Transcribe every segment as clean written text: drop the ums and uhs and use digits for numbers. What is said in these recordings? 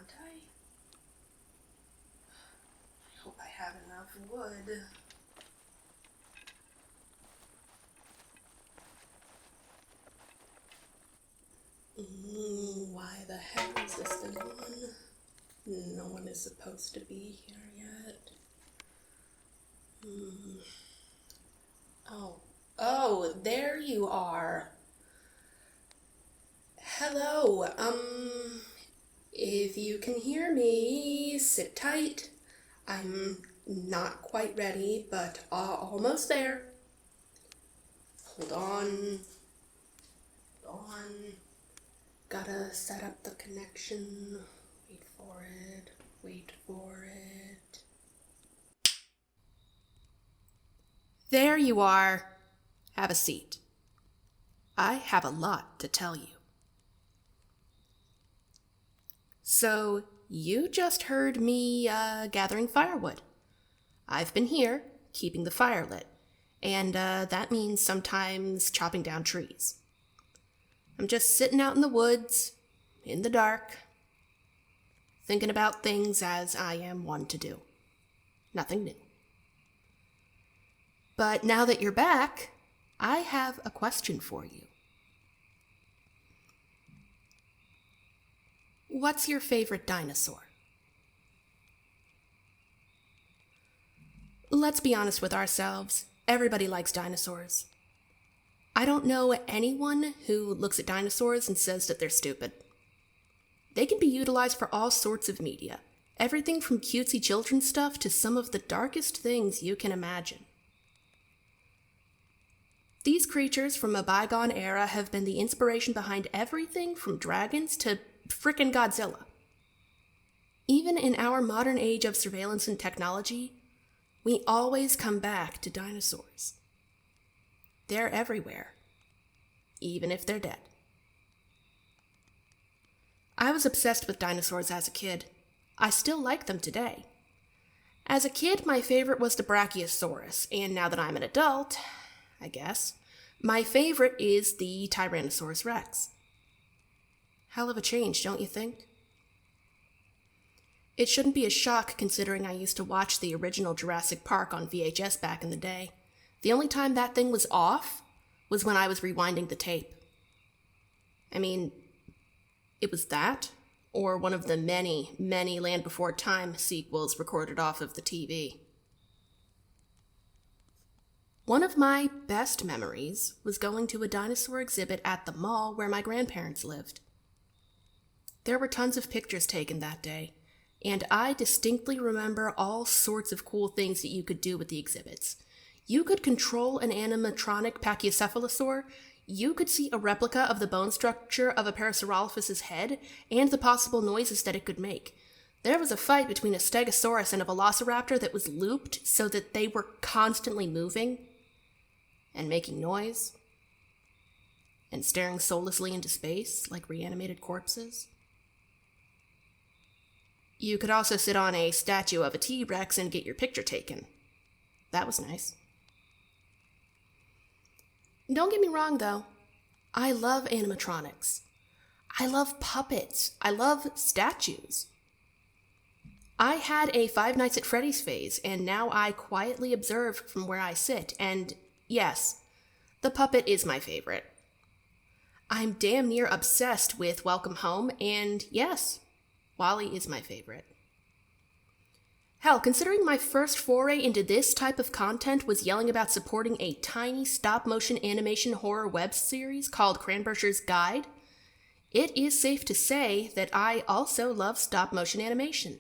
Dante. I hope I have enough wood. Why the heck is this thing on? No one is supposed to be here yet. Oh, there you are. Hello, if you can hear me, sit tight. I'm not quite ready, but almost there. Hold on. Gotta set up the connection. Wait for it. There you are. Have a seat. I have a lot to tell you. So, you just heard me gathering firewood. I've been here, keeping the fire lit, and that means sometimes chopping down trees. I'm just sitting out in the woods, in the dark, thinking about things as I am one to do. Nothing new. But now that you're back, I have a question for you. What's your favorite dinosaur? Let's be honest with ourselves. Everybody likes dinosaurs. I don't know anyone who looks at dinosaurs and says that they're stupid. They can be utilized for all sorts of media. Everything from cutesy children's stuff to some of the darkest things you can imagine. These creatures from a bygone era have been the inspiration behind everything from dragons to frickin' Godzilla. Even in our modern age of surveillance and technology, we always come back to dinosaurs. They're everywhere, even if they're dead. I was obsessed with dinosaurs as a kid. I still like them today. As a kid, my favorite was the Brachiosaurus, and now that I'm an adult, I guess, my favorite is the Tyrannosaurus Rex. Hell of a change, don't you think? It shouldn't be a shock considering I used to watch the original Jurassic Park on VHS back in the day. The only time that thing was off was when I was rewinding the tape. I mean, it was that, or one of the many, many Land Before Time sequels recorded off of the TV. One of my best memories was going to a dinosaur exhibit at the mall where my grandparents lived. There were tons of pictures taken that day, and I distinctly remember all sorts of cool things that you could do with the exhibits. You could control an animatronic Pachycephalosaur, you could see a replica of the bone structure of a Parasaurolophus's head, and the possible noises that it could make. There was a fight between a Stegosaurus and a Velociraptor that was looped so that they were constantly moving and making noise and staring soullessly into space like reanimated corpses. You could also sit on a statue of a T-Rex and get your picture taken. That was nice. Don't get me wrong, though. I love animatronics. I love puppets. I love statues. I had a Five Nights at Freddy's phase, and now I quietly observe from where I sit, and yes, the puppet is my favorite. I'm damn near obsessed with Welcome Home, and yes, Wall-E is my favorite. Hell, considering my first foray into this type of content was yelling about supporting a tiny stop-motion animation horror web series called Cranberger's Guide, it is safe to say that I also love stop-motion animation.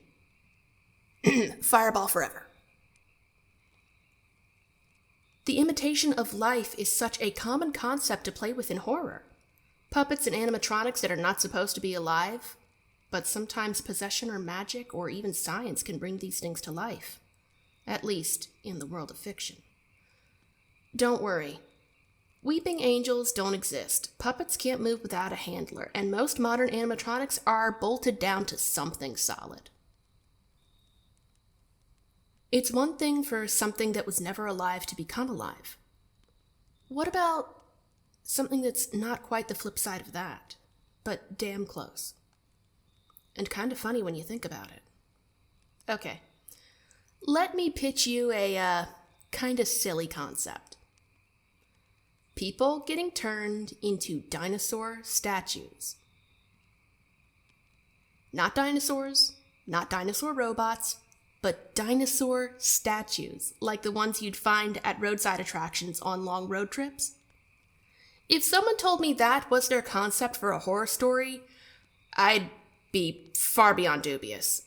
Fireball forever. The imitation of life is such a common concept to play with in horror. Puppets and animatronics that are not supposed to be alive, but sometimes possession or magic or even science can bring these things to life, at least in the world of fiction. Don't worry. Weeping angels don't exist. Puppets can't move without a handler, and most modern animatronics are bolted down to something solid. It's one thing for something that was never alive to become alive. What about something that's not quite the flip side of that, but damn close? and kind of funny when you think about it. Okay, let me pitch you a kind of silly concept. People getting turned into dinosaur statues. Not dinosaurs, not dinosaur robots, but dinosaur statues, like the ones you'd find at roadside attractions on long road trips. If someone told me that was their concept for a horror story, I'd be far beyond dubious.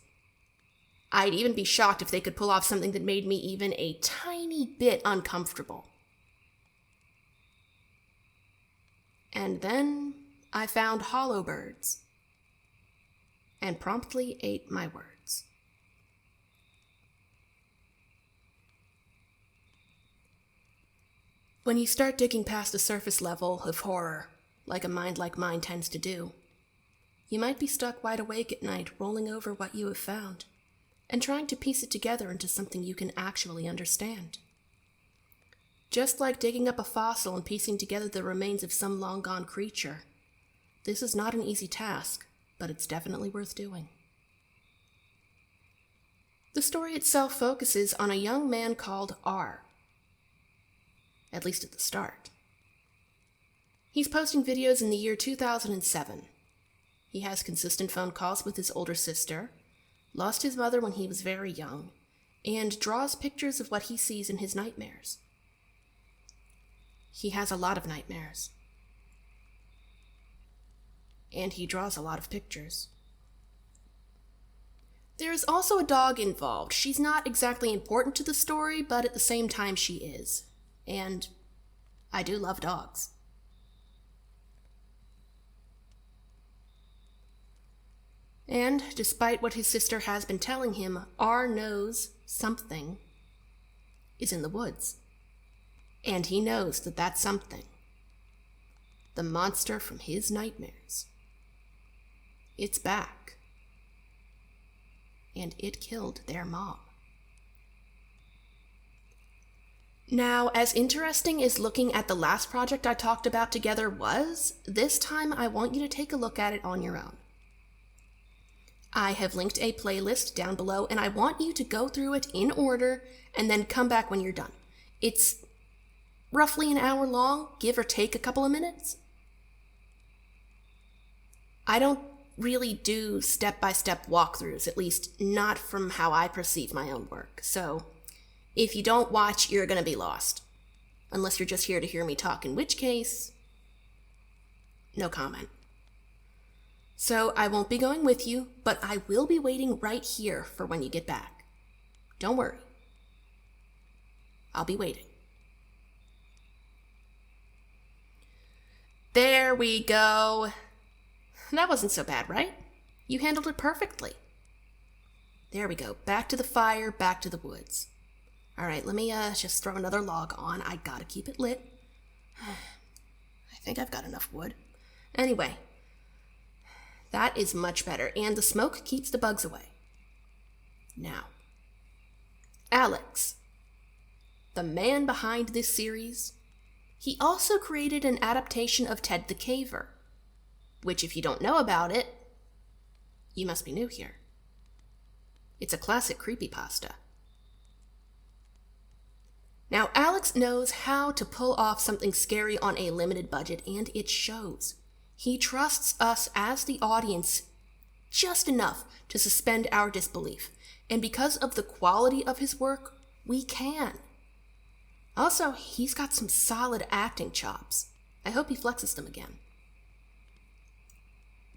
I'd even be shocked if they could pull off something that made me even a tiny bit uncomfortable. And then I found hollow birds, and promptly ate my words. When you start digging past the surface level of horror, like a mind like mine tends to do, you might be stuck wide awake at night rolling over what you have found, and trying to piece it together into something you can actually understand. Just like digging up a fossil and piecing together the remains of some long-gone creature, this is not an easy task, but it's definitely worth doing. The story itself focuses on a young man called R. At least at the start. He's posting videos in the year 2007. He has consistent phone calls with his older sister, lost his mother when he was very young, and draws pictures of what he sees in his nightmares. He has a lot of nightmares. And he draws a lot of pictures. There is also a dog involved. She's not exactly important to the story, but at the same time she is. And I do love dogs. And despite what his sister has been telling him, R knows something is in the woods. And he knows that that something, the monster from his nightmares, it's back. And it killed their mom. Now, as interesting as looking at the last project I talked about together was, this time I want you to take a look at it on your own. I have linked a playlist down below, and I want you to go through it in order and then come back when you're done. It's roughly an hour long, give or take a couple of minutes. I don't really do step-by-step walkthroughs, at least not from how I perceive my own work, so if you don't watch, you're gonna be lost. Unless you're just here to hear me talk, in which case, no comment. So I won't be going with you, but I will be waiting right here for when you get back. Don't worry. I'll be waiting. There we go. That wasn't so bad, right? You handled it perfectly. There we go. Back to the fire, back to the woods. All right, let me just throw another log on. I gotta keep it lit. I think I've got enough wood. Anyway, that is much better, and the smoke keeps the bugs away. Now, Alex, the man behind this series, he also created an adaptation of Ted the Caver, which if you don't know about it, you must be new here. It's a classic creepypasta. Now, Alex knows how to pull off something scary on a limited budget, and it shows. He trusts us as the audience just enough to suspend our disbelief, and because of the quality of his work, we can. Also, he's got some solid acting chops. I hope he flexes them again.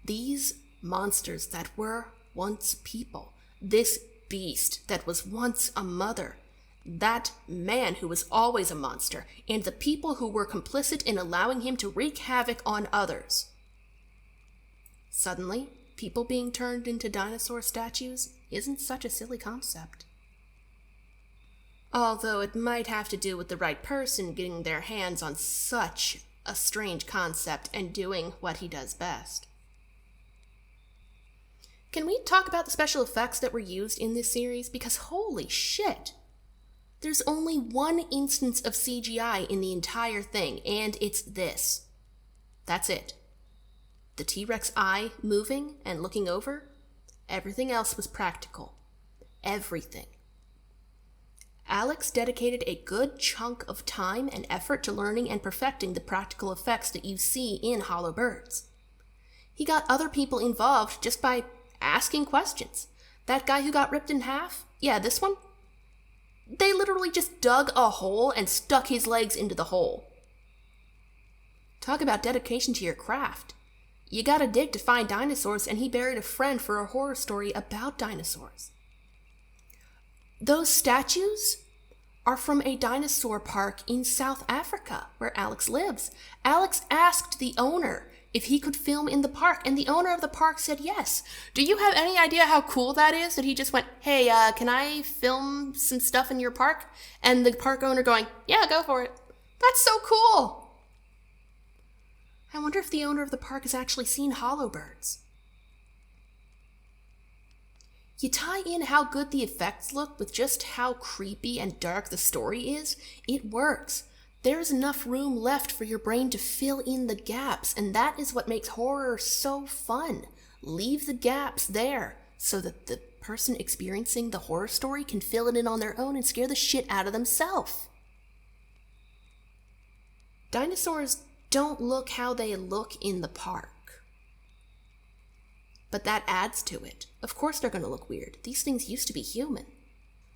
These monsters that were once people, this beast that was once a mother, that man who was always a monster, and the people who were complicit in allowing him to wreak havoc on others. Suddenly, people being turned into dinosaur statues isn't such a silly concept. Although it might have to do with the right person getting their hands on such a strange concept and doing what he does best. Can we talk about the special effects that were used in this series? Because holy shit! There's only one instance of CGI in the entire thing, and it's this. That's it. The T-Rex eye moving and looking over, Everything else was practical. Everything. Alex dedicated a good chunk of time and effort to learning and perfecting the practical effects that you see in hollow birds. He got other people involved just by asking questions. That guy who got ripped in half? Yeah, this one? They literally just dug a hole and stuck his legs into the hole. Talk about dedication to your craft. You gotta dig to find dinosaurs, and he buried a friend for a horror story about dinosaurs. Those statues are from a dinosaur park in South Africa, where Alex lives. Alex asked the owner if he could film in the park, and the owner of the park said yes. Do you have any idea how cool that is? That he just went, hey, can I film some stuff in your park? And the park owner going, yeah, go for it. That's so cool. I wonder if the owner of the park has actually seen hollow birds. You tie in how good the effects look with just how creepy and dark the story is, it works. There's enough room left for your brain to fill in the gaps, and that is what makes horror so fun. Leave the gaps there so that the person experiencing the horror story can fill it in on their own and scare the shit out of themselves. Dinosaurs don't look how they look in the park. But that adds to it. Of course they're going to look weird. These things used to be human.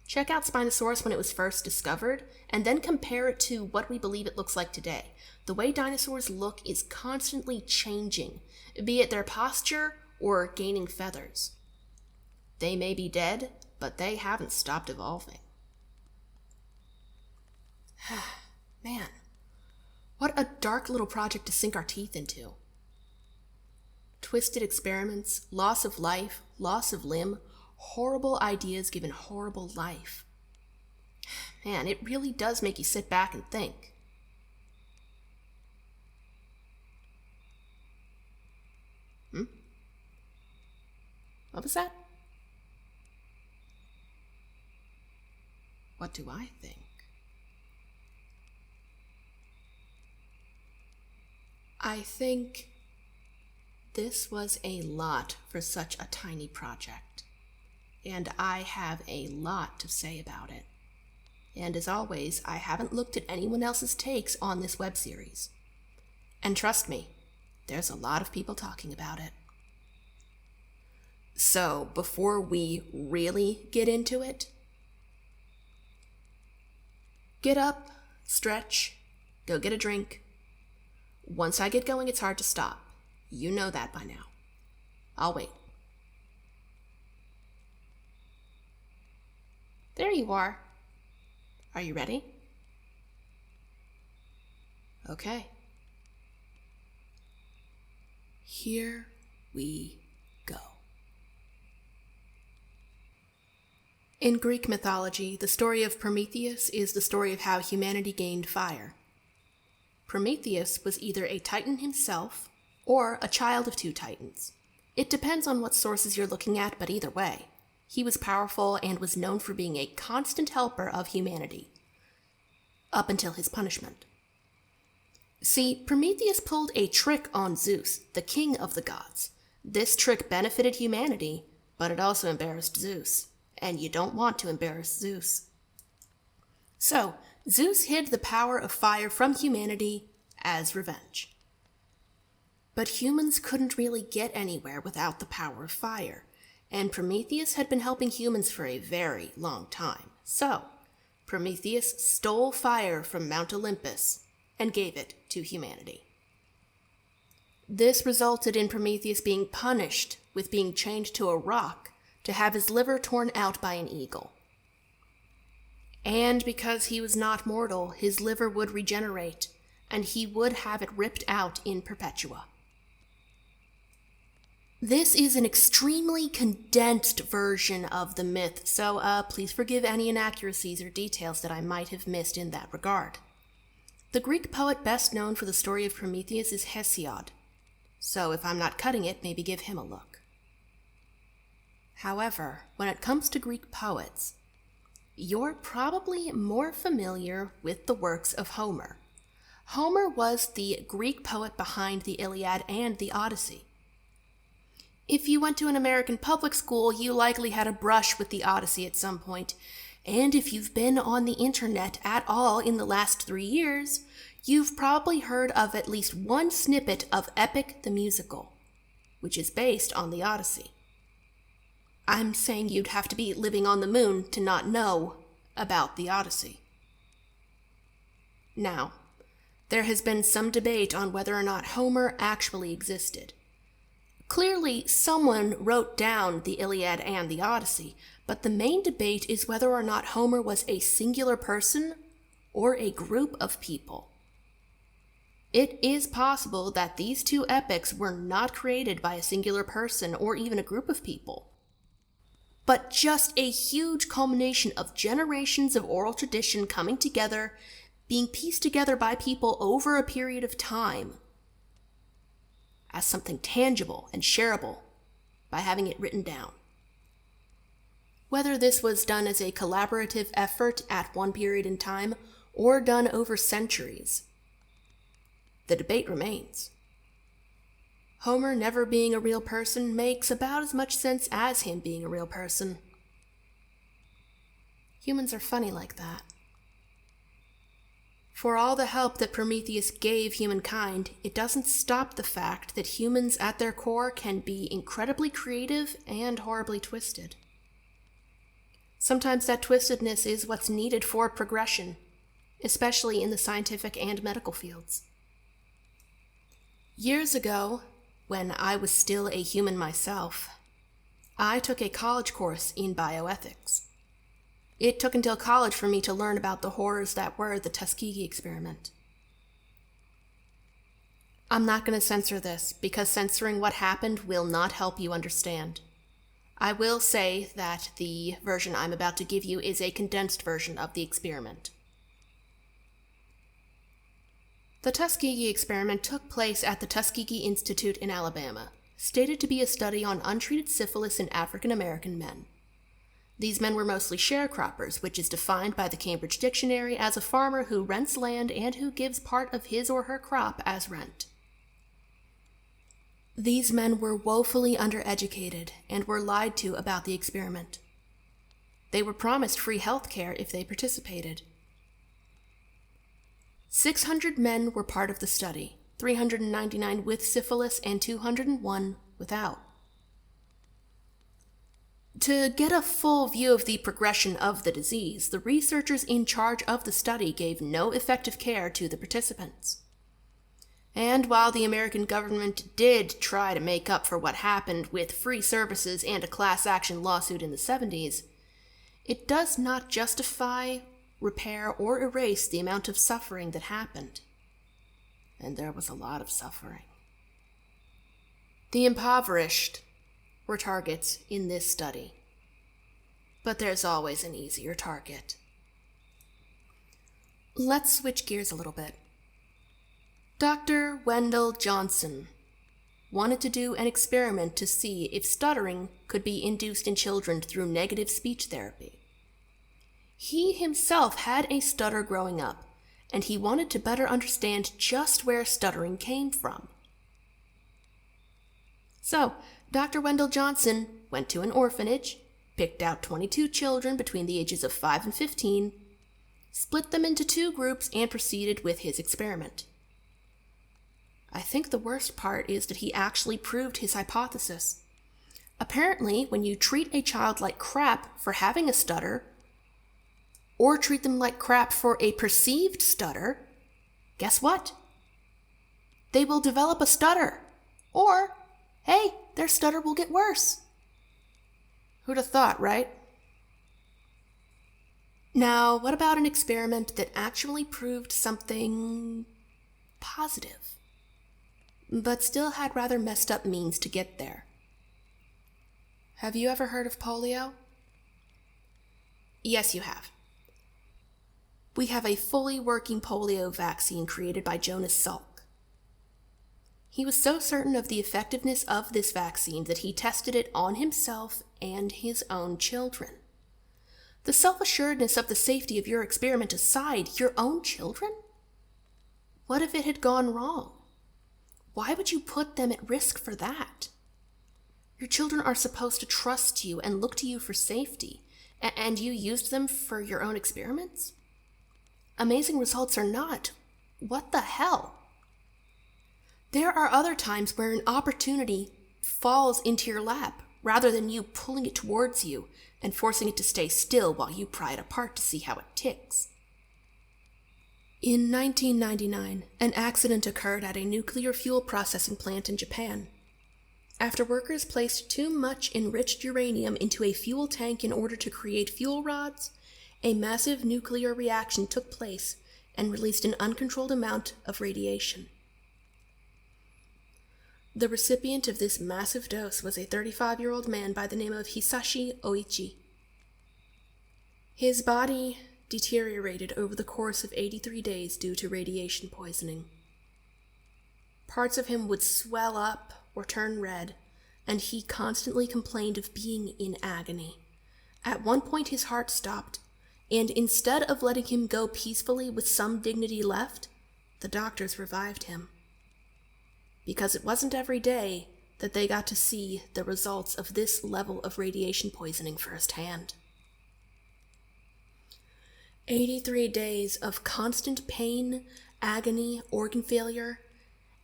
Check out Spinosaurus when it was first discovered, and then compare it to what we believe it looks like today. The way dinosaurs look is constantly changing, be it their posture or gaining feathers. They may be dead, but they haven't stopped evolving. Man, what a dark little project to sink our teeth into. Twisted experiments, loss of life, loss of limb, horrible ideas given horrible life. Man, it really does make you sit back and think. What was that? What do I think? I think this was a lot for such a tiny project, and I have a lot to say about it. And as always, I haven't looked at anyone else's takes on this web series. And trust me, there's a lot of people talking about it. So, before we really get into it, get up, stretch, go get a drink. Once I get going, it's hard to stop. You know that by now. I'll wait. There you are. Are you ready? Okay. Here we go. In Greek mythology, the story of Prometheus is the story of how humanity gained fire. Prometheus was either a titan himself or a child of two titans. It depends on what sources you're looking at, but either way, he was powerful and was known for being a constant helper of humanity, up until his punishment. See, Prometheus pulled a trick on Zeus, the king of the gods. This trick benefited humanity, but it also embarrassed Zeus, and you don't want to embarrass Zeus. So, Zeus hid the power of fire from humanity as revenge. But humans couldn't really get anywhere without the power of fire, and Prometheus had been helping humans for a very long time. So, Prometheus stole fire from Mount Olympus and gave it to humanity. This resulted in Prometheus being punished with being chained to a rock to have his liver torn out by an eagle. And because he was not mortal, his liver would regenerate, and he would have it ripped out in Perpetua. This is an extremely condensed version of the myth, so please forgive any inaccuracies or details that I might have missed in that regard. The Greek poet best known for the story of Prometheus is Hesiod, so if I'm not cutting it, maybe give him a look. However, when it comes to Greek poets, you're probably more familiar with the works of Homer. Homer was the Greek poet behind the Iliad and the Odyssey. If you went to an American public school, you likely had a brush with the Odyssey at some point. And if you've been on the internet at all in the last 3 years, you've probably heard of at least one snippet of Epic the Musical, which is based on the Odyssey. I'm saying you'd have to be living on the moon to not know about the Odyssey. Now, there has been some debate on whether or not Homer actually existed. Clearly, someone wrote down the Iliad and the Odyssey, but the main debate is whether or not Homer was a singular person or a group of people. It is possible that these two epics were not created by a singular person or even a group of people, but just a huge culmination of generations of oral tradition coming together, being pieced together by people over a period of time as something tangible and shareable by having it written down. Whether this was done as a collaborative effort at one period in time or done over centuries, the debate remains. Homer never being a real person makes about as much sense as him being a real person. Humans are funny like that. For all the help that Prometheus gave humankind, it doesn't stop the fact that humans at their core can be incredibly creative and horribly twisted. Sometimes that twistedness is what's needed for progression, especially in the scientific and medical fields. Years ago, when I was still a human myself, I took a college course in bioethics. It took until college for me to learn about the horrors that were the Tuskegee experiment. I'm not going to censor this, because censoring what happened will not help you understand. I will say that the version I'm about to give you is a condensed version of the experiment. The Tuskegee experiment took place at the Tuskegee Institute in Alabama, stated to be a study on untreated syphilis in African American men. These men were mostly sharecroppers, which is defined by the Cambridge Dictionary as a farmer who rents land and who gives part of his or her crop as rent. These men were woefully undereducated and were lied to about the experiment. They were promised free health care if they participated. 600 men were part of the study, 399 with syphilis and 201 without. To get a full view of the progression of the disease, the researchers in charge of the study gave no effective care to the participants. And while the American government did try to make up for what happened with free services and a class action lawsuit in the 70s, it does not justify, repair, or erase the amount of suffering that happened. And there was a lot of suffering. The impoverished were targets in this study. But there's always an easier target. Let's switch gears a little bit. Dr. Wendell Johnson wanted to do an experiment to see if stuttering could be induced in children through negative speech therapy. He himself had a stutter growing up, and he wanted to better understand just where stuttering came from. So, Dr. Wendell Johnson went to an orphanage, picked out 22 children between the ages of 5 and 15, split them into 2 groups, and proceeded with his experiment. I think the worst part is that he actually proved his hypothesis. Apparently, when you treat a child like crap for having a stutter, or treat them like crap for a perceived stutter, guess what? They will develop a stutter. Or, hey, their stutter will get worse. Who'd have thought, right? Now, what about an experiment that actually proved something positive, but still had rather messed up means to get there? Have you ever heard of polio? Yes, you have. We have a fully working polio vaccine created by Jonas Salk. He was so certain of the effectiveness of this vaccine that he tested it on himself and his own children. The self-assuredness of the safety of your experiment aside, your own children? What if it had gone wrong? Why would you put them at risk for that? Your children are supposed to trust you and look to you for safety, and you used them for your own experiments? Amazing results or not, what the hell? There are other times where an opportunity falls into your lap, rather than you pulling it towards you and forcing it to stay still while you pry it apart to see how it ticks. In 1999, an accident occurred at a nuclear fuel processing plant in Japan. After workers placed too much enriched uranium into a fuel tank in order to create fuel rods, a massive nuclear reaction took place and released an uncontrolled amount of radiation. The recipient of this massive dose was a 35-year-old man by the name of Hisashi Oichi. His body deteriorated over the course of 83 days due to radiation poisoning. Parts of him would swell up or turn red, and he constantly complained of being in agony. At one point his heart stopped, and instead of letting him go peacefully with some dignity left, the doctors revived him. Because it wasn't every day that they got to see the results of this level of radiation poisoning firsthand. 83 days of constant pain, agony, organ failure,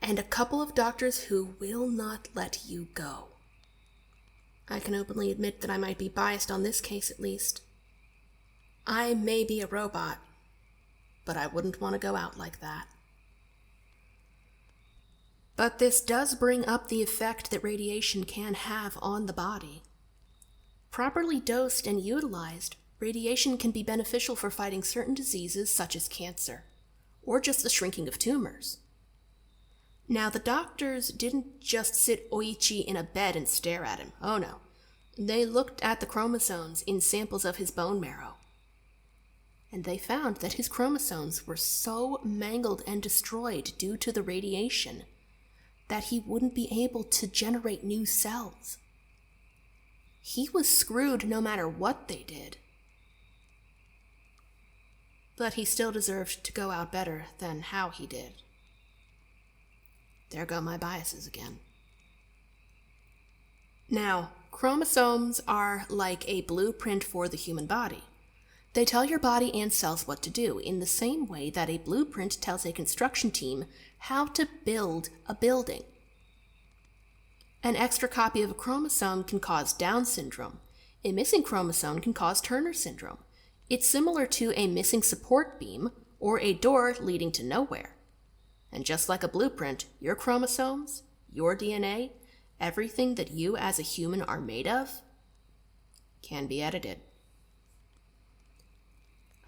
and a couple of doctors who will not let you go. I can openly admit that I might be biased on this case at least. I may be a robot, but I wouldn't want to go out like that. But this does bring up the effect that radiation can have on the body. Properly dosed and utilized, radiation can be beneficial for fighting certain diseases such as cancer, or just the shrinking of tumors. Now, the doctors didn't just sit Oichi in a bed and stare at him. Oh no. They looked at the chromosomes in samples of his bone marrow. And they found that his chromosomes were so mangled and destroyed due to the radiation that he wouldn't be able to generate new cells. He was screwed no matter what they did. But he still deserved to go out better than how he did. There go my biases again. Now, chromosomes are like a blueprint for the human body. They tell your body and cells what to do, in the same way that a blueprint tells a construction team how to build a building. An extra copy of a chromosome can cause Down syndrome. A missing chromosome can cause Turner syndrome. It's similar to a missing support beam or a door leading to nowhere. And just like a blueprint, your chromosomes, your DNA, everything that you as a human are made of, can be edited.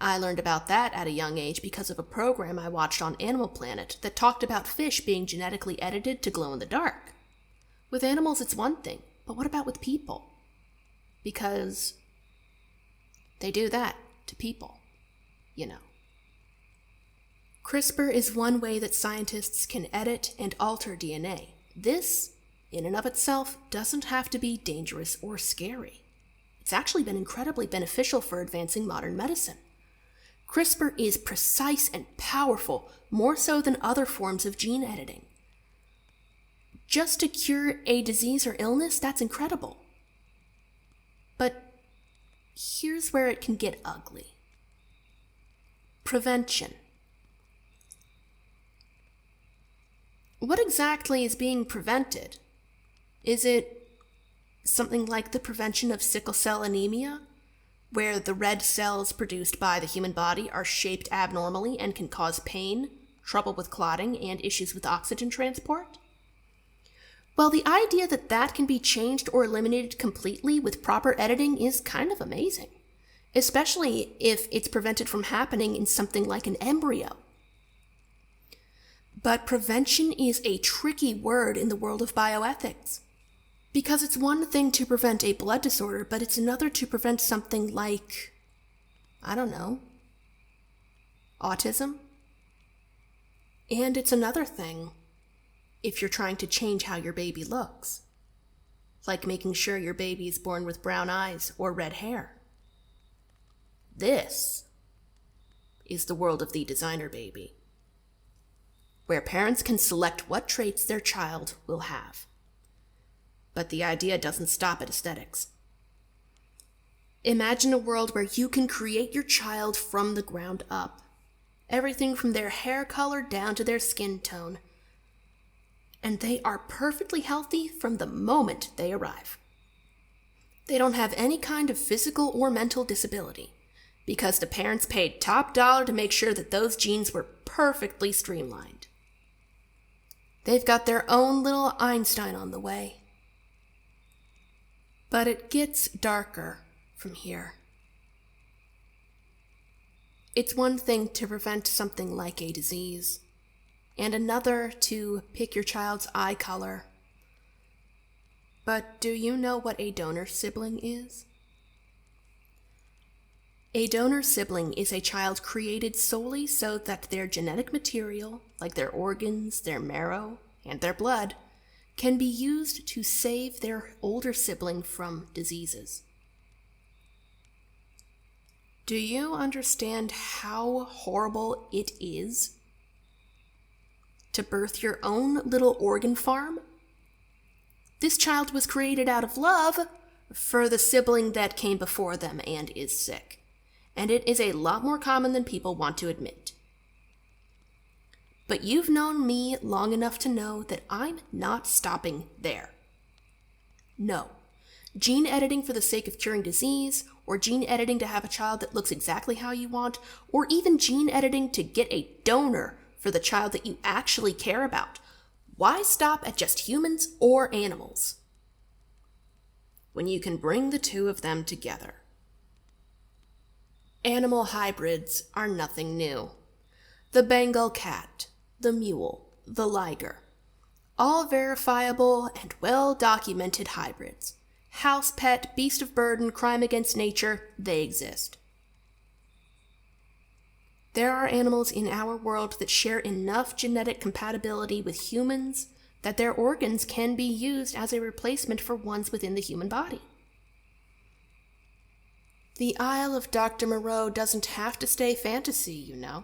I learned about that at a young age because of a program I watched on Animal Planet that talked about fish being genetically edited to glow in the dark. With animals, it's one thing, but what about with people? Because they do that to people, you know. CRISPR is one way that scientists can edit and alter DNA. This, in and of itself, doesn't have to be dangerous or scary. It's actually been incredibly beneficial for advancing modern medicine. CRISPR is precise and powerful, more so than other forms of gene editing. Just to cure a disease or illness, that's incredible. But here's where it can get ugly. Prevention. What exactly is being prevented? Is it something like the prevention of sickle cell anemia, where the red cells produced by the human body are shaped abnormally and can cause pain, trouble with clotting, and issues with oxygen transport? Well, the idea that that can be changed or eliminated completely with proper editing is kind of amazing, especially if it's prevented from happening in something like an embryo. But prevention is a tricky word in the world of bioethics, because it's one thing to prevent a blood disorder, but it's another to prevent something like, I don't know, autism. And it's another thing if you're trying to change how your baby looks, like making sure your baby is born with brown eyes or red hair. This is the world of the designer baby, where parents can select what traits their child will have. But the idea doesn't stop at aesthetics. Imagine a world where you can create your child from the ground up. Everything from their hair color down to their skin tone. And they are perfectly healthy from the moment they arrive. They don't have any kind of physical or mental disability, because the parents paid top dollar to make sure that those genes were perfectly streamlined. They've got their own little Einstein on the way. But it gets darker from here. It's one thing to prevent something like a disease, and another to pick your child's eye color. But do you know what a donor sibling is? A donor sibling is a child created solely so that their genetic material, like their organs, their marrow, and their blood, can be used to save their older sibling from diseases. Do you understand how horrible it is to birth your own little organ farm? This child was created out of love for the sibling that came before them and is sick. And it is a lot more common than people want to admit. But you've known me long enough to know that I'm not stopping there. No. Gene editing for the sake of curing disease, or gene editing to have a child that looks exactly how you want, or even gene editing to get a donor for the child that you actually care about. Why stop at just humans or animals when you can bring the two of them together? Animal hybrids are nothing new. The Bengal cat, the mule, the liger. All verifiable and well-documented hybrids. House pet, beast of burden, crime against nature, they exist. There are animals in our world that share enough genetic compatibility with humans that their organs can be used as a replacement for ones within the human body. The Isle of Dr. Moreau doesn't have to stay fantasy, you know.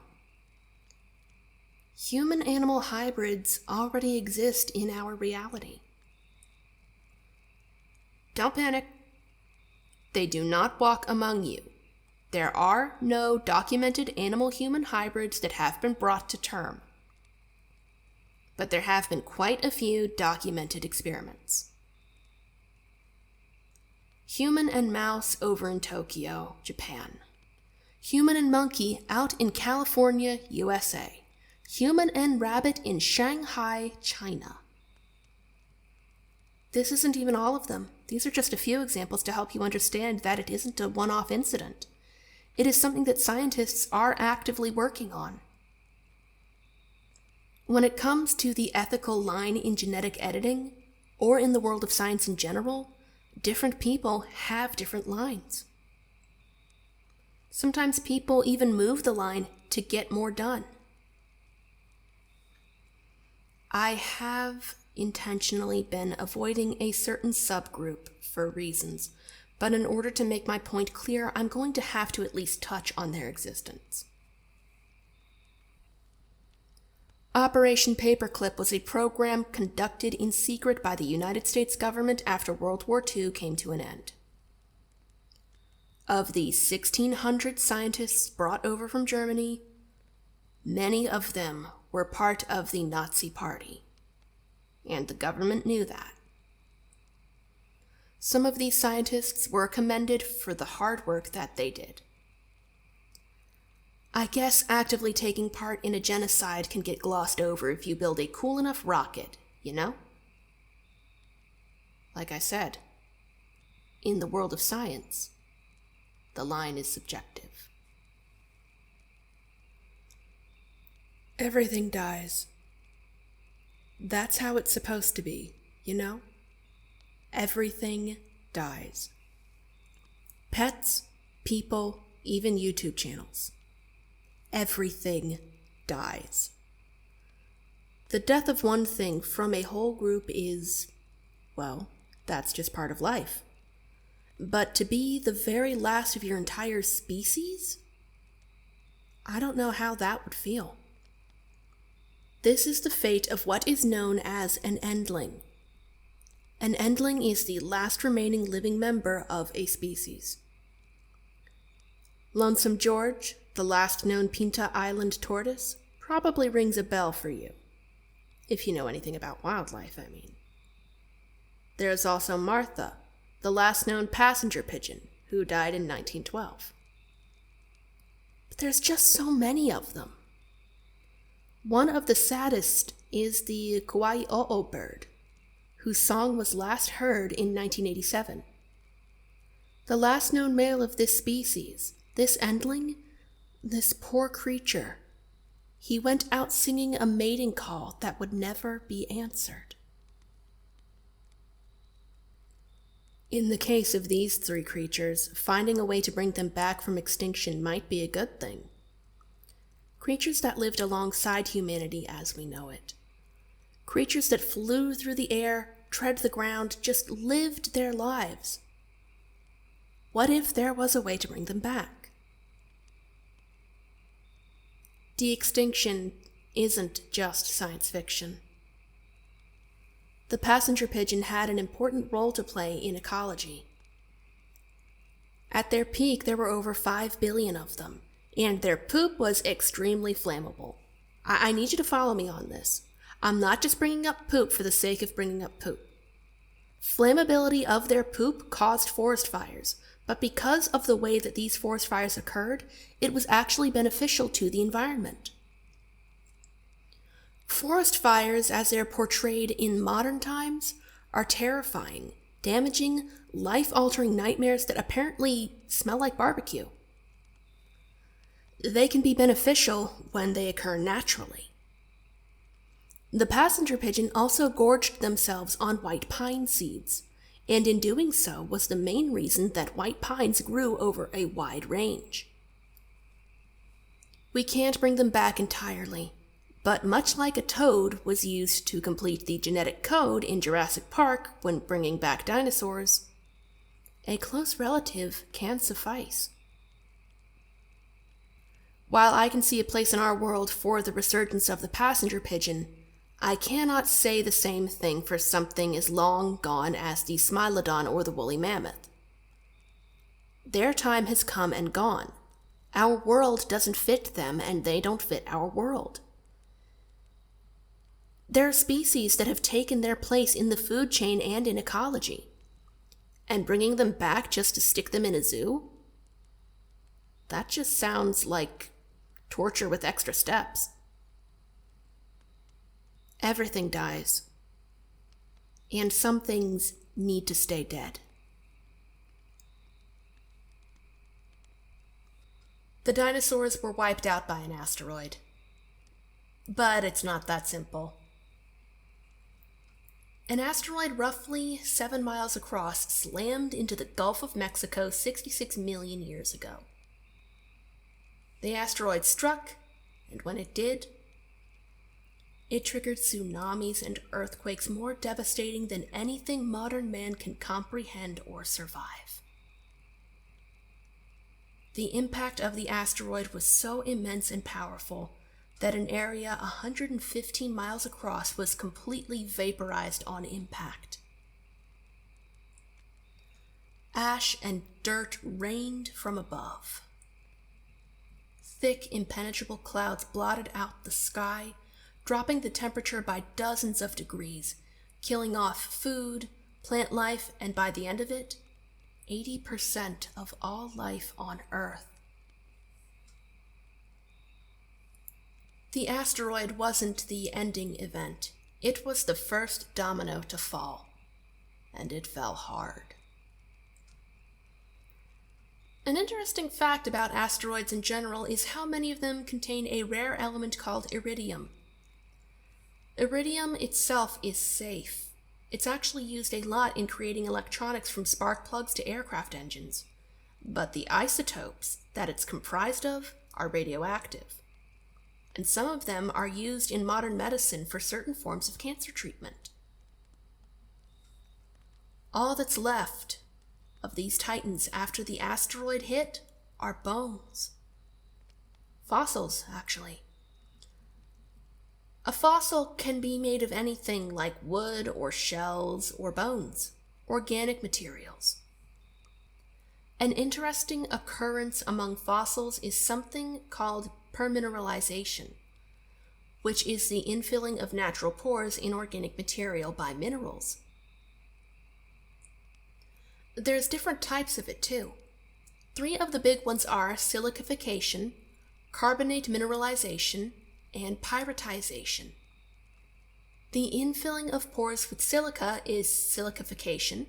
Human-animal hybrids already exist in our reality. Don't panic. They do not walk among you. There are no documented animal-human hybrids that have been brought to term. But there have been quite a few documented experiments. Human and mouse over in Tokyo, Japan. Human and monkey out in California, USA. Human and rabbit in Shanghai, China. This isn't even all of them. These are just a few examples to help you understand that it isn't a one-off incident. It is something that scientists are actively working on. When it comes to the ethical line in genetic editing, or in the world of science in general, different people have different lines. Sometimes people even move the line to get more done. I have intentionally been avoiding a certain subgroup for reasons, but in order to make my point clear, I'm going to have to at least touch on their existence. Operation Paperclip was a program conducted in secret by the United States government after World War II came to an end. Of the 1,600 scientists brought over from Germany, many of them were part of the Nazi Party, and the government knew that. Some of these scientists were commended for the hard work that they did. I guess actively taking part in a genocide can get glossed over if you build a cool enough rocket, you know? Like I said, in the world of science, the line is subjective. Everything dies. That's how it's supposed to be, you know? Everything dies. Pets, people, even YouTube channels. Everything dies. The death of one thing from a whole group is, well, that's just part of life. But to be the very last of your entire species? I don't know how that would feel. This is the fate of what is known as an endling. An Endling is the last remaining living member of a species. Lonesome George, the last known Pinta Island tortoise, probably rings a bell for you. If you know anything about wildlife, I mean. There's also Martha, the last known passenger pigeon, who died in 1912. But there's just so many of them. One of the saddest is the Kauai-o'o bird, whose song was last heard in 1987. The last known male of this species, this Endling, this poor creature, he went out singing a mating call that would never be answered. In the case of these three creatures, finding a way to bring them back from extinction might be a good thing. Creatures that lived alongside humanity as we know it. Creatures that flew through the air, tread the ground, just lived their lives. What if there was a way to bring them back? De-extinction isn't just science fiction. The passenger pigeon had an important role to play in ecology. At their peak, there were over 5 billion of them, and their poop was extremely flammable. I need you to follow me on this. I'm not just bringing up poop for the sake of bringing up poop. Flammability of their poop caused forest fires, but because of the way that these forest fires occurred, it was actually beneficial to the environment. Forest fires, as they're portrayed in modern times, are terrifying, damaging, life-altering nightmares that apparently smell like barbecue. They can be beneficial when they occur naturally. The passenger pigeon also gorged themselves on white pine seeds, and in doing so was the main reason that white pines grew over a wide range. We can't bring them back entirely, but much like a toad was used to complete the genetic code in Jurassic Park when bringing back dinosaurs, a close relative can suffice. While I can see a place in our world for the resurgence of the passenger pigeon, I cannot say the same thing for something as long gone as the Smilodon or the woolly mammoth. Their time has come and gone. Our world doesn't fit them, and they don't fit our world. There are species that have taken their place in the food chain and in ecology. And bringing them back just to stick them in a zoo? That just sounds like torture with extra steps. Everything dies. And some things need to stay dead. The dinosaurs were wiped out by an asteroid. But it's not that simple. An asteroid roughly 7 miles across slammed into the Gulf of Mexico 66 million years ago. The asteroid struck, and when it did, it triggered tsunamis and earthquakes more devastating than anything modern man can comprehend or survive. The impact of the asteroid was so immense and powerful that an area 115 miles across was completely vaporized on impact. Ash and dirt rained from above. Thick, impenetrable clouds blotted out the sky, dropping the temperature by dozens of degrees, killing off food, plant life, and by the end of it, 80% of all life on Earth. The asteroid wasn't the ending event. It was the first domino to fall, and it fell hard. An interesting fact about asteroids in general is how many of them contain a rare element called iridium. Iridium itself is safe. It's actually used a lot in creating electronics from spark plugs to aircraft engines. But the isotopes that it's comprised of are radioactive. And some of them are used in modern medicine for certain forms of cancer treatment. All that's left of these titans after the asteroid hit are bones. Fossils, actually. A fossil can be made of anything like wood or shells or bones, organic materials. An interesting occurrence among fossils is something called permineralization, which is the infilling of natural pores in organic material by minerals. There's different types of it too. 3 of the big ones are silicification, carbonate mineralization, and pyritization. The infilling of pores with silica is silicification.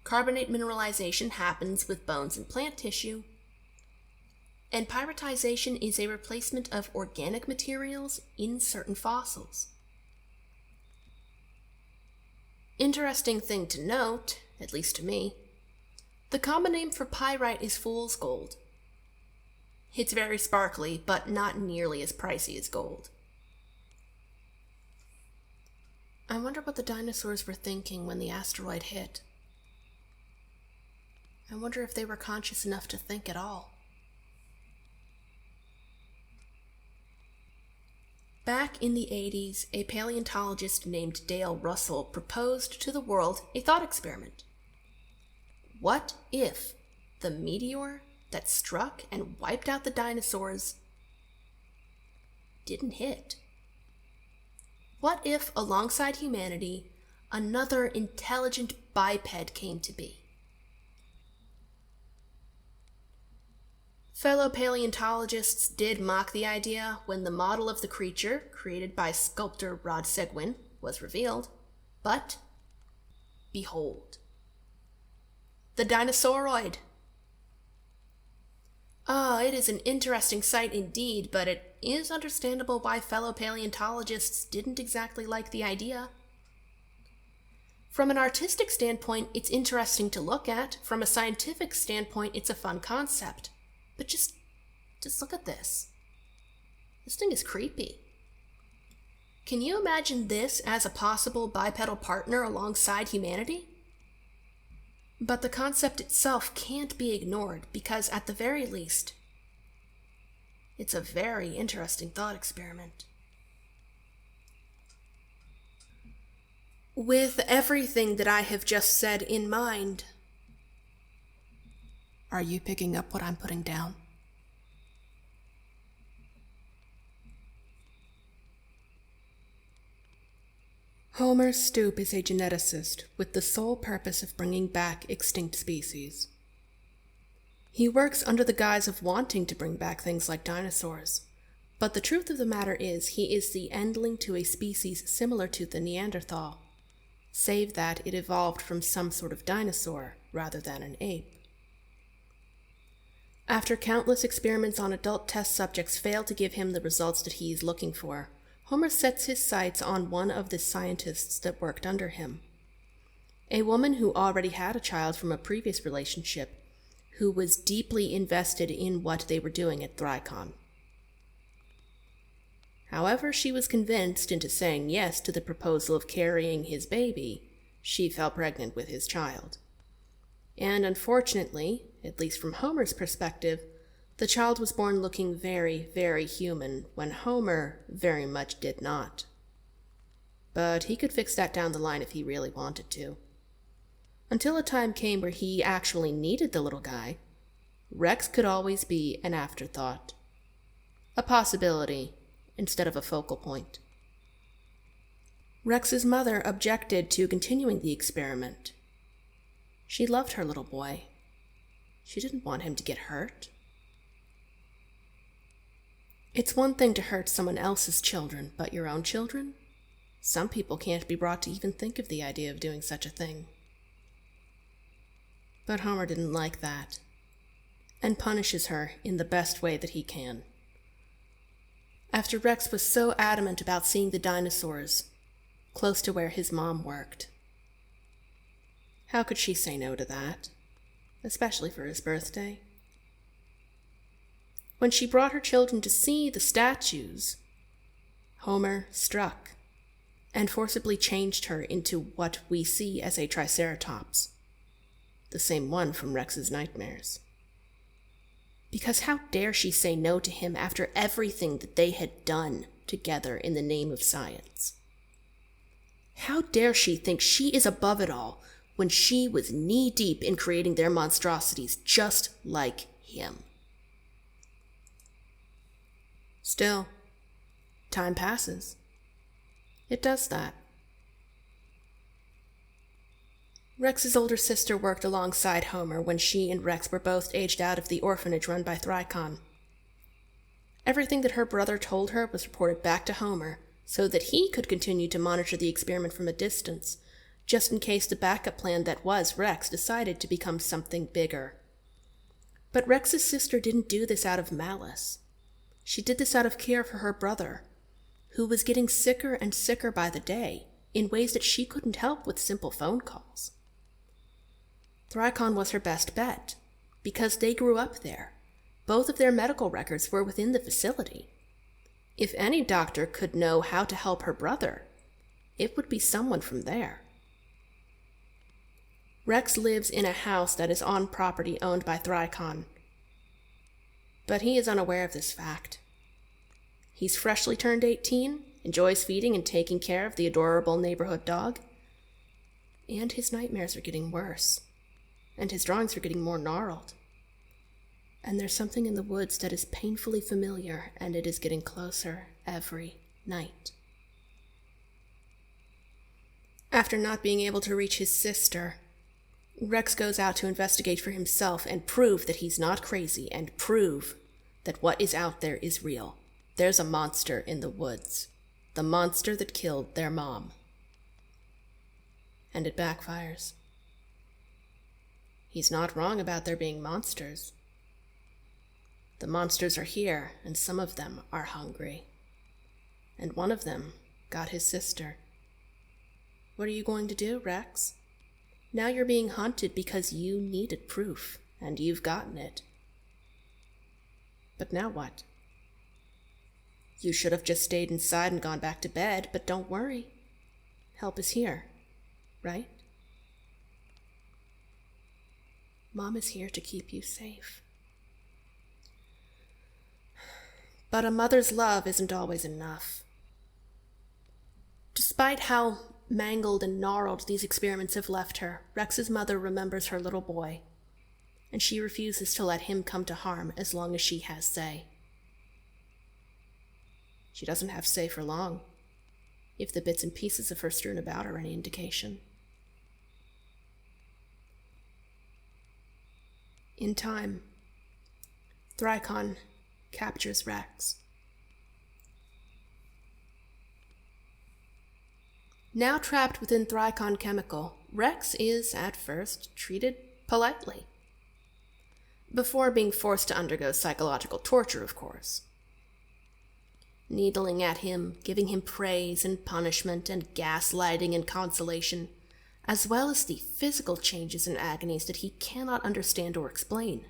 Carbonate mineralization happens with bones and plant tissue. And pyritization is a replacement of organic materials in certain fossils. Interesting thing to note, at least to me, the common name for pyrite is fool's gold. It's very sparkly, but not nearly as pricey as gold. I wonder what the dinosaurs were thinking when the asteroid hit. I wonder if they were conscious enough to think at all. Back in the 80s, a paleontologist named Dale Russell proposed to the world a thought experiment. What if the meteor that struck and wiped out the dinosaurs didn't hit? What if, alongside humanity, another intelligent biped came to be? Fellow paleontologists did mock the idea when the model of the creature, created by sculptor Rod Seguin, was revealed. But, behold, the Dinosauroid. It is an interesting sight indeed, but it is understandable why fellow paleontologists didn't exactly like the idea. From an artistic standpoint, it's interesting to look at. From a scientific standpoint, it's a fun concept. But just look at this. This thing is creepy. Can you imagine this as a possible bipedal partner alongside humanity? But the concept itself can't be ignored because, at the very least, it's a very interesting thought experiment. With everything that I have just said in mind, are you picking up what I'm putting down? Homer Stoop is a geneticist with the sole purpose of bringing back extinct species. He works under the guise of wanting to bring back things like dinosaurs, but the truth of the matter is he is the endling to a species similar to the Neanderthal, save that it evolved from some sort of dinosaur rather than an ape. After countless experiments on adult test subjects fail to give him the results that he is looking for, Homer sets his sights on one of the scientists that worked under him. A woman who already had a child from a previous relationship, who was deeply invested in what they were doing at Thricon. However, she was convinced into saying yes to the proposal of carrying his baby. She fell pregnant with his child. And unfortunately, at least from Homer's perspective, the child was born looking very, very human, when Homer very much did not. But he could fix that down the line if he really wanted to. Until a time came where he actually needed the little guy, Rex could always be an afterthought. A possibility instead of a focal point. Rex's mother objected to continuing the experiment. She loved her little boy. She didn't want him to get hurt. It's one thing to hurt someone else's children, but your own children? Some people can't be brought to even think of the idea of doing such a thing. But Homer didn't like that, and punishes her in the best way that he can. After Rex was so adamant about seeing the dinosaurs, close to where his mom worked. How could she say no to that? Especially for his birthday. When she brought her children to see the statues, Homer struck and forcibly changed her into what we see as a Triceratops, the same one from Rex's nightmares. Because how dare she say no to him after everything that they had done? together in the name of science. How dare she think she is above it all when she was knee-deep in creating their monstrosities just like him? Still, time passes. It does that. Rex's older sister worked alongside Homer when she and Rex were both aged out of the orphanage run by Thricon. Everything that her brother told her was reported back to Homer so that he could continue to monitor the experiment from a distance, just in case the backup plan that was Rex decided to become something bigger. But Rex's sister didn't do this out of malice. She did this out of care for her brother, who was getting sicker and sicker by the day in ways that she couldn't help with simple phone calls. Thricon was her best bet, because they grew up there. Both of their medical records were within the facility. If any doctor could know how to help her brother, it would be someone from there. Rex lives in a house that is on property owned by Thricon, but he is unaware of this fact. He's freshly turned 18, enjoys feeding and taking care of the adorable neighborhood dog, and his nightmares are getting worse, and his drawings are getting more gnarled. And there's something in the woods that is painfully familiar, and it is getting closer every night. After not being able to reach his sister, Rex goes out to investigate for himself and prove that he's not crazy, and prove that what is out there is real. There's a monster in the woods. The monster that killed their mom. And it backfires. He's not wrong about there being monsters. The monsters are here, and some of them are hungry. And one of them got his sister. What are you going to do, Rex? Now you're being hunted because you needed proof, and you've gotten it. But now what? You should have just stayed inside and gone back to bed, but don't worry. Help is here, right? Mom is here to keep you safe. But a mother's love isn't always enough. Despite how mangled and gnarled these experiments have left her, Rex's mother remembers her little boy, and she refuses to let him come to harm as long as she has say. She doesn't have say for long, if the bits and pieces of her strewn about are any indication. In time, Thricon captures Rex. Now trapped within Thricon Chemical, Rex is, at first, treated politely. Before being forced to undergo psychological torture, of course. Needling at him, giving him praise and punishment and gaslighting and consolation, as well as the physical changes and agonies that he cannot understand or explain.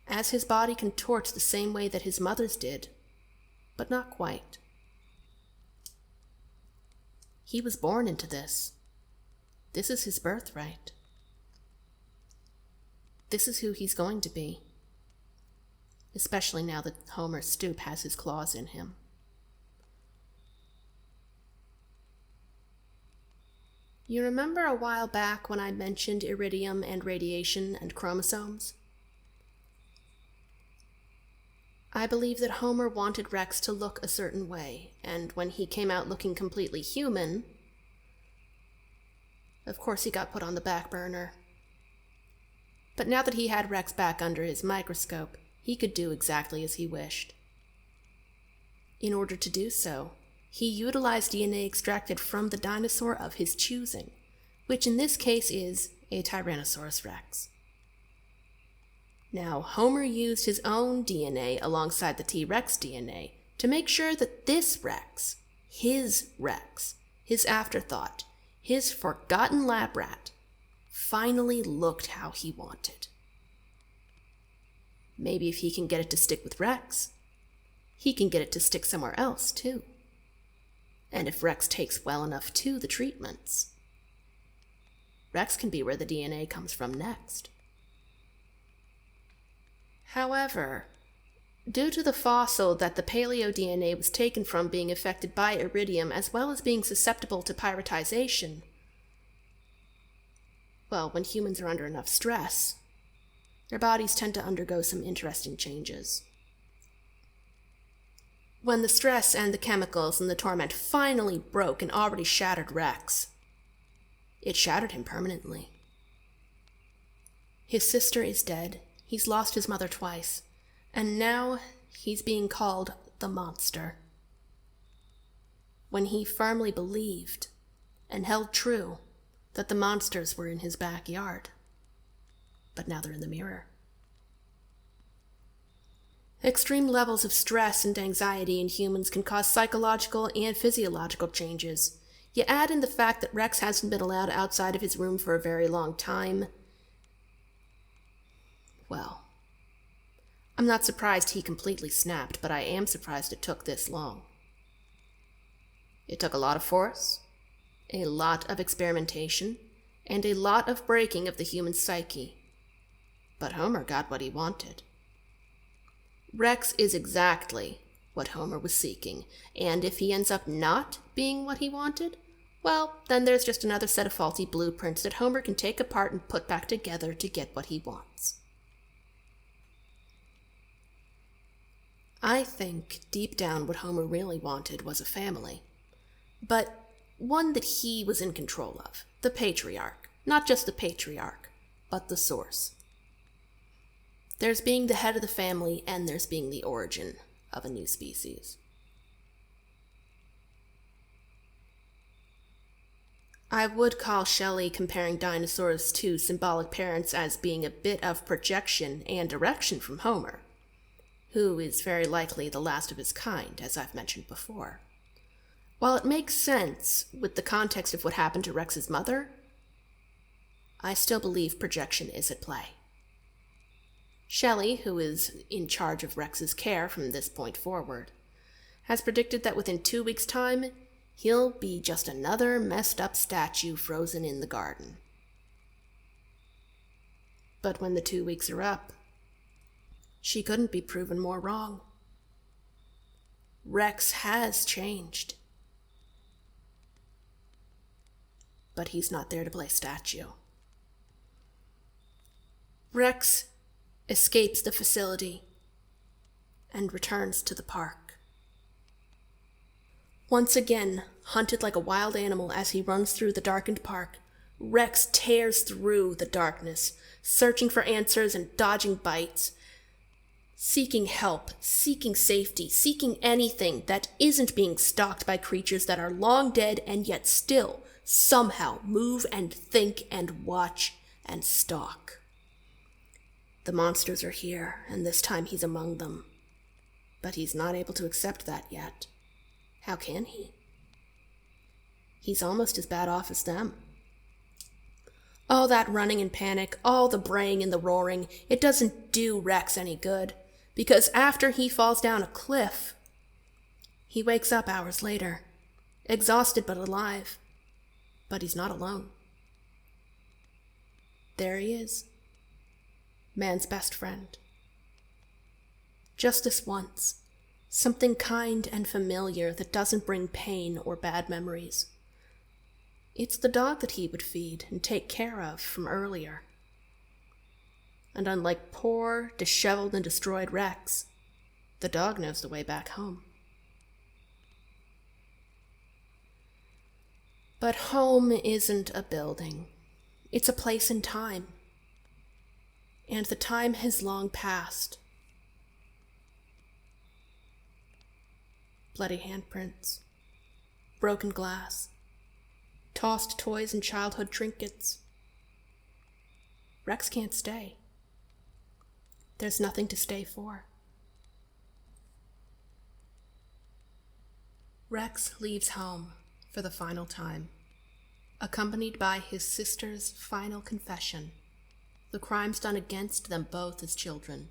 As his body contorts the same way that his mother's did, but not quite. He was born into this. This is his birthright. This is who he's going to be. Especially now that Homer Stoop has his claws in him. You remember a while back when I mentioned iridium and radiation and chromosomes? I believe that Homer wanted Rex to look a certain way, and when he came out looking completely human, of course he got put on the back burner. But now that he had Rex back under his microscope, he could do exactly as he wished. In order to do so, he utilized DNA extracted from the dinosaur of his choosing, which in this case is a Tyrannosaurus Rex. Now, Homer used his own DNA alongside the T-Rex DNA to make sure that this Rex, his afterthought, his forgotten lab rat, finally looked how he wanted. Maybe if he can get it to stick with Rex, he can get it to stick somewhere else, too. And if Rex takes well enough to the treatments, Rex can be where the DNA comes from next. However, Due to the fossil that the paleo DNA was taken from being affected by iridium as well as being susceptible to pyritization, well, when humans are under enough stress, their bodies tend to undergo some interesting changes. When the stress and the chemicals and the torment finally broke and already shattered Rex, it shattered him permanently. His sister is dead, he's lost his mother twice, and now he's being called the monster. When he firmly believed and held true that the monsters were in his backyard, but now they're in the mirror. Extreme levels of stress and anxiety in humans can cause psychological and physiological changes. You add in the fact that Rex hasn't been allowed outside of his room for a very long time. Well, I'm not surprised he completely snapped, but I am surprised it took this long. It took a lot of force, a lot of experimentation, and a lot of breaking of the human psyche. But Homer got what he wanted. Rex is exactly what Homer was seeking, and if he ends up not being what he wanted, well, then there's just another set of faulty blueprints that Homer can take apart and put back together to get what he wants. I think deep down what Homer really wanted was a family, but one that he was in control of, the patriarch. Not just the patriarch, but the source. There's being the head of the family, and there's being the origin of a new species. I would call Shelley comparing dinosaurs to symbolic parents as being a bit of projection and direction from Homer, who is very likely the last of his kind, as I've mentioned before. While it makes sense with the context of what happened to Rex's mother, I still believe projection is at play. Shelley, who is in charge of Rex's care from this point forward, has predicted that within 2 weeks' time, he'll be just another messed up statue frozen in the garden. But when the 2 weeks are up, she couldn't be proven more wrong. Rex has changed. But he's not there to play statue. Rex escapes the facility and returns to the park. Once again, hunted like a wild animal as he runs through the darkened park, Rex tears through the darkness, searching for answers and dodging bites, seeking help, seeking safety, seeking anything that isn't being stalked by creatures that are long dead and yet still somehow move and think and watch and stalk. The monsters are here, and this time he's among them. But he's not able to accept that yet. How can he? He's almost as bad off as them. All that running and panic, all the braying and the roaring, it doesn't do Rex any good, because after he falls down a cliff, he wakes up hours later, exhausted but alive. But he's not alone. There he is. Man's best friend. Just this once, something kind and familiar that doesn't bring pain or bad memories. It's the dog that he would feed and take care of from earlier. And unlike poor, disheveled, and destroyed Rex, the dog knows the way back home. But home isn't a building. It's a place in time. And the time has long passed. Bloody handprints, broken glass, tossed toys and childhood trinkets. Rex can't stay. There's nothing to stay for. Rex leaves home for the final time, accompanied by his sister's final confession, the crimes done against them both as children,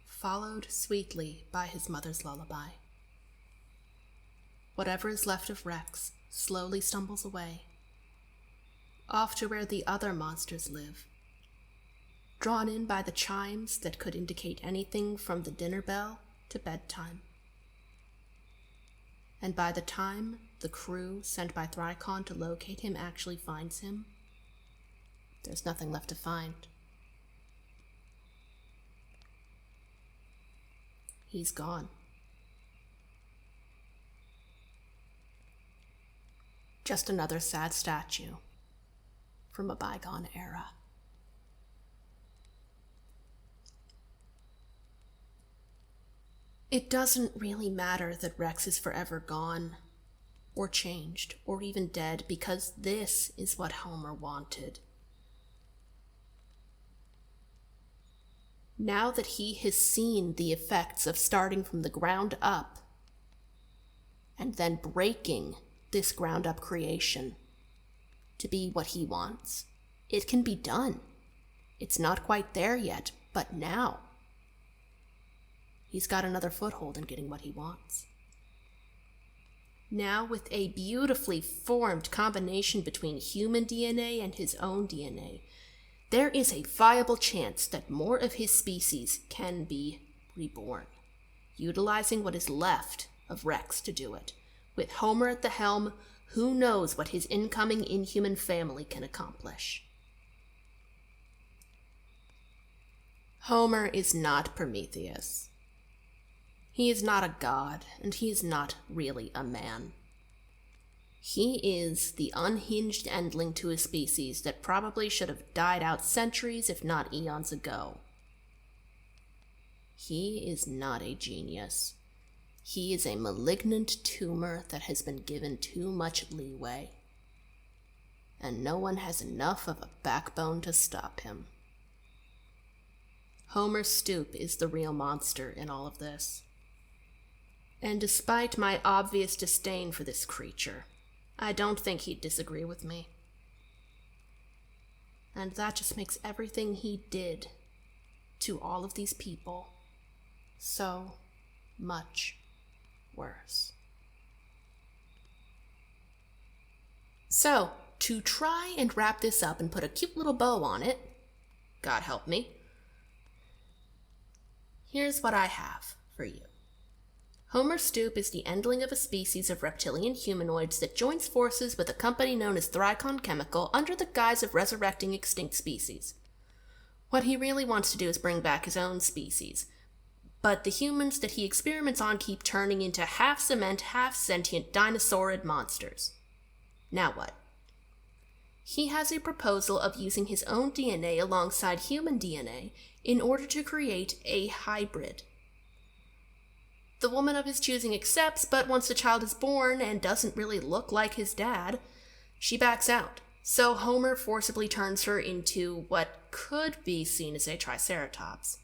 followed sweetly by his mother's lullaby. Whatever is left of Rex slowly stumbles away, off to where the other monsters live, drawn in by the chimes that could indicate anything from the dinner bell to bedtime. And by the time the crew sent by Thricon to locate him actually finds him, there's nothing left to find. He's gone. Just another sad statue from a bygone era. It doesn't really matter that Rex is forever gone, or changed, or even dead, because this is what Homer wanted. Now that he has seen the effects of starting from the ground up, and then breaking this ground up creation to be what he wants, it can be done. It's not quite there yet, but now he's got another foothold in getting what he wants. Now, with a beautifully formed combination between human DNA and his own DNA, there is a viable chance that more of his species can be reborn, utilizing what is left of Rex to do it. With Homer at the helm, who knows what his incoming inhuman family can accomplish? Homer is not Prometheus. He is not a god, and he is not really a man. He is the unhinged endling to a species that probably should have died out centuries, if not eons ago. He is not a genius. He is a malignant tumor that has been given too much leeway, and no one has enough of a backbone to stop him. Homer Stoop is the real monster in all of this. And despite my obvious disdain for this creature, I don't think he'd disagree with me. And that just makes everything he did to all of these people so much worse. So, to try and wrap this up and put a cute little bow on it, God help me, here's what I have for you. Homer Stoop is the endling of a species of reptilian humanoids that joins forces with a company known as Thricon Chemical under the guise of resurrecting extinct species. What he really wants to do is bring back his own species, but the humans that he experiments on keep turning into half-cement, half-sentient dinosaurid monsters. Now what? He has a proposal of using his own DNA alongside human DNA in order to create a hybrid. The woman of his choosing accepts, but once the child is born and doesn't really look like his dad, she backs out. So Homer forcibly turns her into what could be seen as a triceratops.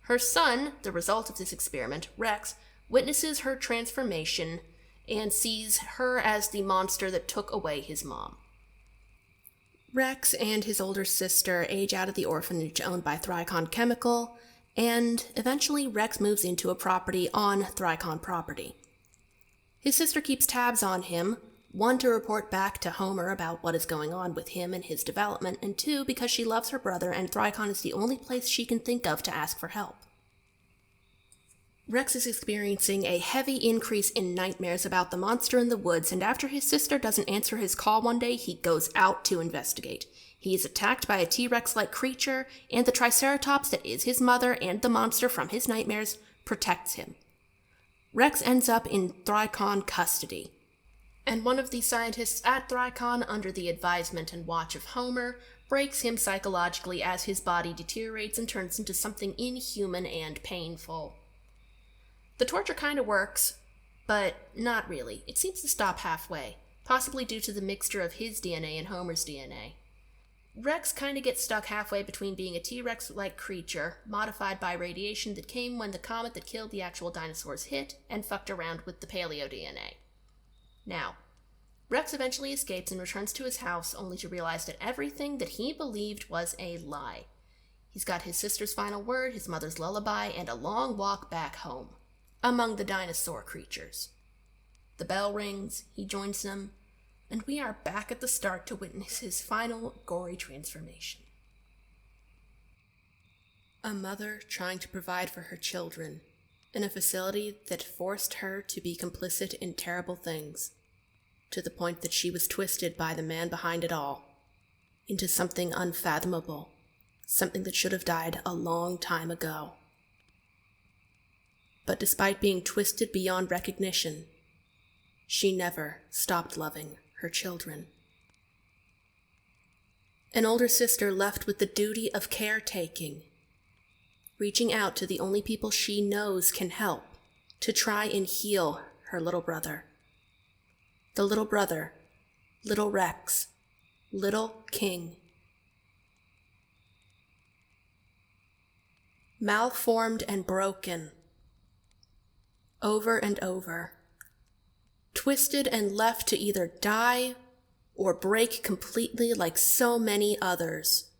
Her son, the result of this experiment, Rex, witnesses her transformation and sees her as the monster that took away his mom. Rex and his older sister age out of the orphanage owned by Thricon Chemical, and eventually Rex moves into a property on Thricon property. His sister keeps tabs on him, one to report back to Homer about what is going on with him and his development, and two because she loves her brother and Thricon is the only place she can think of to ask for help. Rex is experiencing a heavy increase in nightmares about the monster in the woods, and after his sister doesn't answer his call one day, he goes out to investigate. He is attacked by a T-Rex-like creature, and the Triceratops that is his mother and the monster from his nightmares protects him. Rex ends up in Thricon custody, and one of the scientists at Thricon, under the advisement and watch of Homer, breaks him psychologically as his body deteriorates and turns into something inhuman and painful. The torture kind of works, but not really. It seems to stop halfway, possibly due to the mixture of his DNA and Homer's DNA. Rex kind of gets stuck halfway between being a T-Rex-like creature, modified by radiation that came when the comet that killed the actual dinosaurs hit, and fucked around with the paleo DNA. Now, Rex eventually escapes and returns to his house, only to realize that everything that he believed was a lie. He's got his sister's final word, his mother's lullaby, and a long walk back home, among the dinosaur creatures. The bell rings, he joins them, and we are back at the start to witness his final gory transformation. A mother trying to provide for her children in a facility that forced her to be complicit in terrible things, to the point that she was twisted by the man behind it all into something unfathomable, something that should have died a long time ago. But despite being twisted beyond recognition, she never stopped loving her children. An older sister left with the duty of caretaking, reaching out to the only people she knows can help to try and heal her little brother. The little brother, little Rex, little King. Malformed and broken, over and over, twisted and left to either die or break completely like so many others,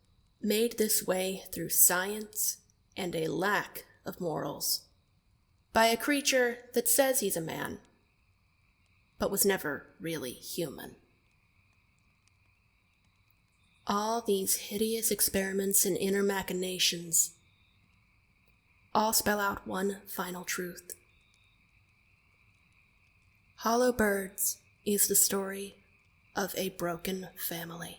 made this way through science and a lack of morals, by a creature that says he's a man, but was never really human. All these hideous experiments and inner machinations all spell out one final truth. Hollow Birds is the story of a broken family.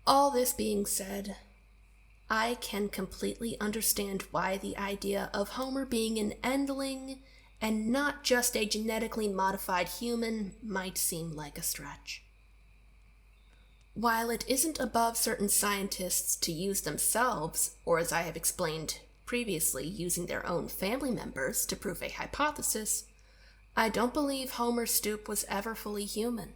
All this being said, I can completely understand why the idea of Homer being an Endling and not just a genetically modified human might seem like a stretch. While it isn't above certain scientists to use themselves, or as I have explained previously, using their own family members to prove a hypothesis, I don't believe Homer Stoop was ever fully human.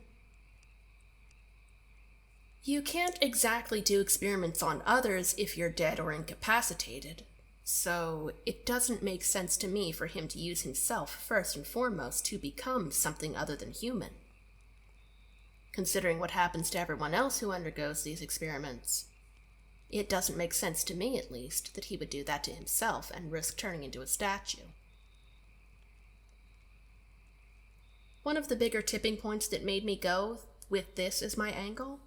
You can't exactly do experiments on others if you're dead or incapacitated, so it doesn't make sense to me for him to use himself first and foremost to become something other than human. Considering what happens to everyone else who undergoes these experiments, it doesn't make sense to me, at least, that he would do that to himself and risk turning into a statue. One of the bigger tipping points that made me go with this as my angle,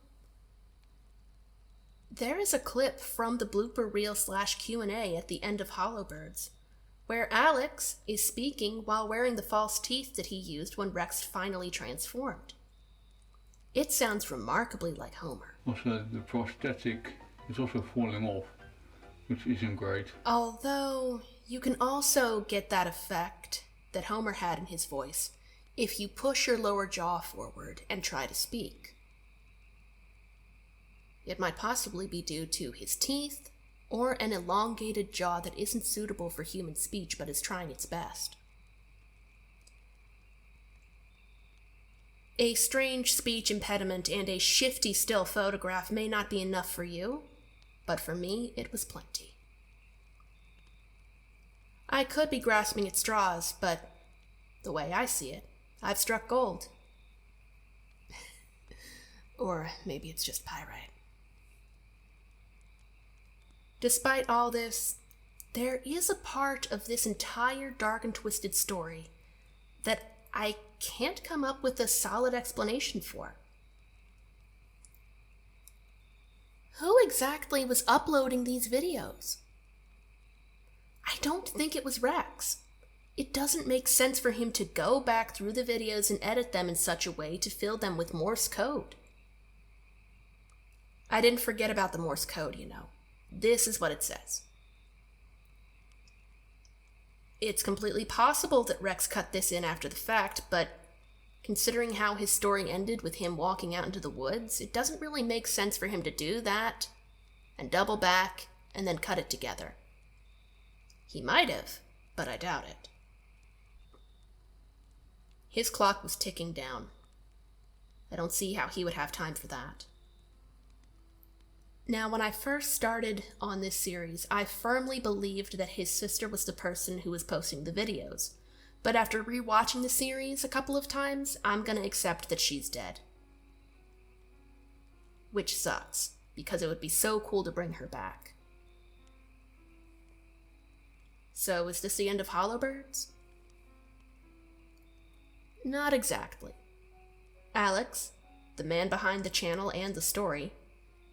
there is a clip from the blooper reel / Q&A at the end of Hollow Birds, where Alex is speaking while wearing the false teeth that he used when Rex finally transformed. It sounds remarkably like Homer. Also, the prosthetic is also falling off, which isn't great. Although, you can also get that effect that Homer had in his voice if you push your lower jaw forward and try to speak. It might possibly be due to his teeth, or an elongated jaw that isn't suitable for human speech but is trying its best. A strange speech impediment and a shifty still photograph may not be enough for you, but for me it was plenty. I could be grasping at straws, but the way I see it, I've struck gold. Or maybe it's just pyrite. Despite all this, there is a part of this entire dark and twisted story that I can't come up with a solid explanation for. Who exactly was uploading these videos? I don't think it was Rex. It doesn't make sense for him to go back through the videos and edit them in such a way to fill them with Morse code. I didn't forget about the Morse code, you know. This is what it says. It's completely possible that Rex cut this in after the fact, but considering how his story ended with him walking out into the woods, it doesn't really make sense for him to do that, and double back, and then cut it together. He might have, but I doubt it. His clock was ticking down. I don't see how he would have time for that. Now, when I first started on this series, I firmly believed that his sister was the person who was posting the videos. But after rewatching the series a couple of times, I'm gonna accept that she's dead. Which sucks, because it would be so cool to bring her back. So, is this the end of Hollow Birds? Not exactly. Alex, the man behind the channel and the story,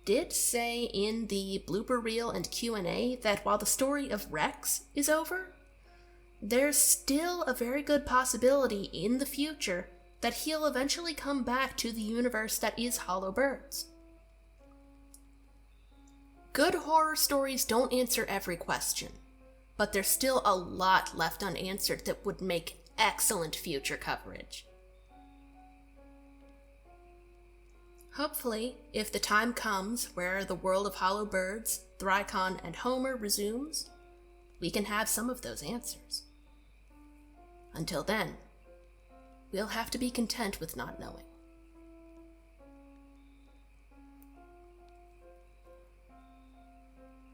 did say in the blooper reel and Q&A that while the story of Rex is over, there's still a very good possibility in the future that he'll eventually come back to the universe that is Hollow Birds. Good horror stories don't answer every question, but there's still a lot left unanswered that would make excellent future coverage. Hopefully, if the time comes where the world of Hollow Birds, Thricon, and Homer resumes, we can have some of those answers. Until then, we'll have to be content with not knowing.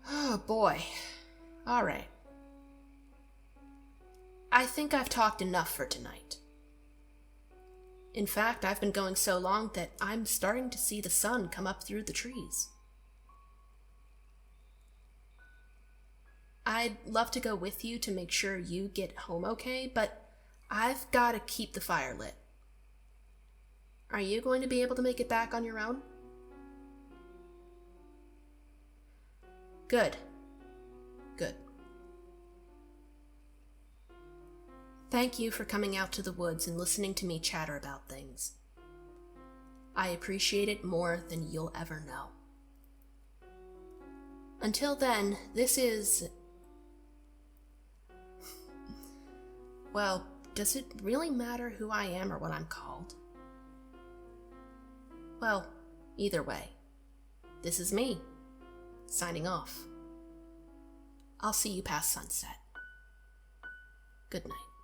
Oh boy. Alright. I think I've talked enough for tonight. In fact, I've been going so long that I'm starting to see the sun come up through the trees. I'd love to go with you to make sure you get home okay, but I've got to keep the fire lit. Are you going to be able to make it back on your own? Good. Good. Thank you for coming out to the woods and listening to me chatter about things. I appreciate it more than you'll ever know. Until then, this is... Well, does it really matter who I am or what I'm called? Well, either way, this is me, signing off. I'll see you past sunset. Good night.